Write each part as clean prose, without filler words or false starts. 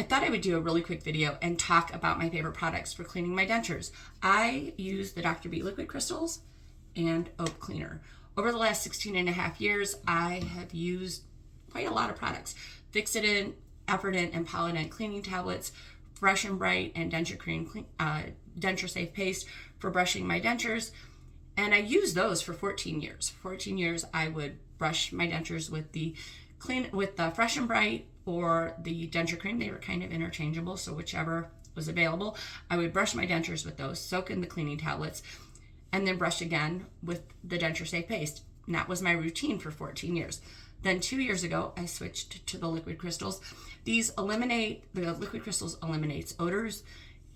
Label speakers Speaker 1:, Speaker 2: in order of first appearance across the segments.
Speaker 1: I thought I would do a really quick video and talk about my favorite products for cleaning my dentures. I use the Dr. B liquid crystals and OAP Cleaner. Over the last 16 and a half years, I have used quite a lot of products. Fixodent, Effordent, and Polydent cleaning tablets, Fresh and Bright, and Denture Cream, Denture Safe Paste for brushing my dentures. And I used those for 14 years. 14 years I would brush my dentures with the Fresh and Bright or the Denture Cream. They were kind of interchangeable, so whichever was available. I would brush my dentures with those, soak in the cleaning tablets, and then brush again with the Denture Safe Paste. And that was my routine for 14 years. Then 2 years ago, I switched to the liquid crystals. The liquid crystals eliminates odors,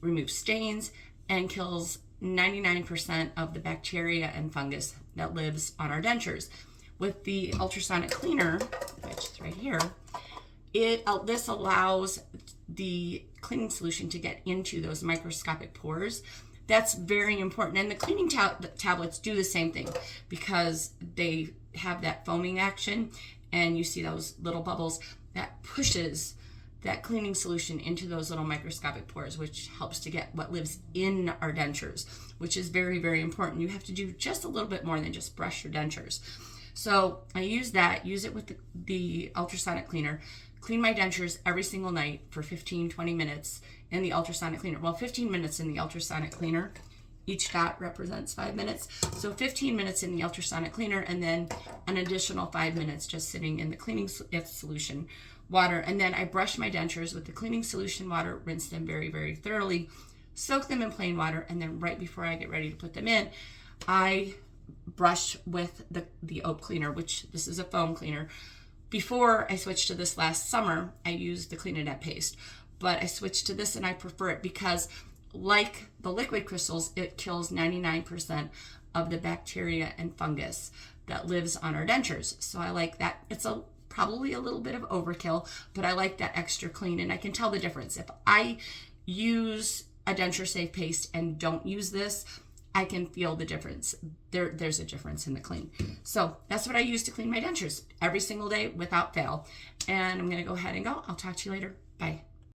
Speaker 1: removes stains, and kills 99% of the bacteria and fungus that lives on our dentures. With the ultrasonic cleaner, which is right here, this allows the cleaning solution to get into those microscopic pores. That's very important. And the cleaning tablets do the same thing because they have that foaming action, and you see those little bubbles that pushes that cleaning solution into those little microscopic pores, which helps to get what lives in our dentures, which is very, very important. You have to do just a little bit more than just brush your dentures. So I use it with the ultrasonic cleaner, clean my dentures every single night for 15-20 minutes in the ultrasonic cleaner. Well, 15 minutes in the ultrasonic cleaner. Each dot represents 5 minutes. So 15 minutes in the ultrasonic cleaner, and then an additional 5 minutes just sitting in the cleaning solution water. And then I brush my dentures with the cleaning solution water, rinse them very, very thoroughly, soak them in plain water, and then right before I get ready to put them in, I brush with the OAP Cleaner, which this is a foam cleaner. Before I switched to this last summer, I used the Clean-A-Net paste, but I switched to this and I prefer it because, like the liquid crystals, it kills 99% of the bacteria and fungus that lives on our dentures. So I like that. It's probably a little bit of overkill, but I like that extra clean, and I can tell the difference. If I use a Denture Safe Paste and don't use this, I can feel the difference. There's a difference in the clean. So that's what I use to clean my dentures every single day without fail. And I'm going to go ahead and go. I'll talk to you later. Bye.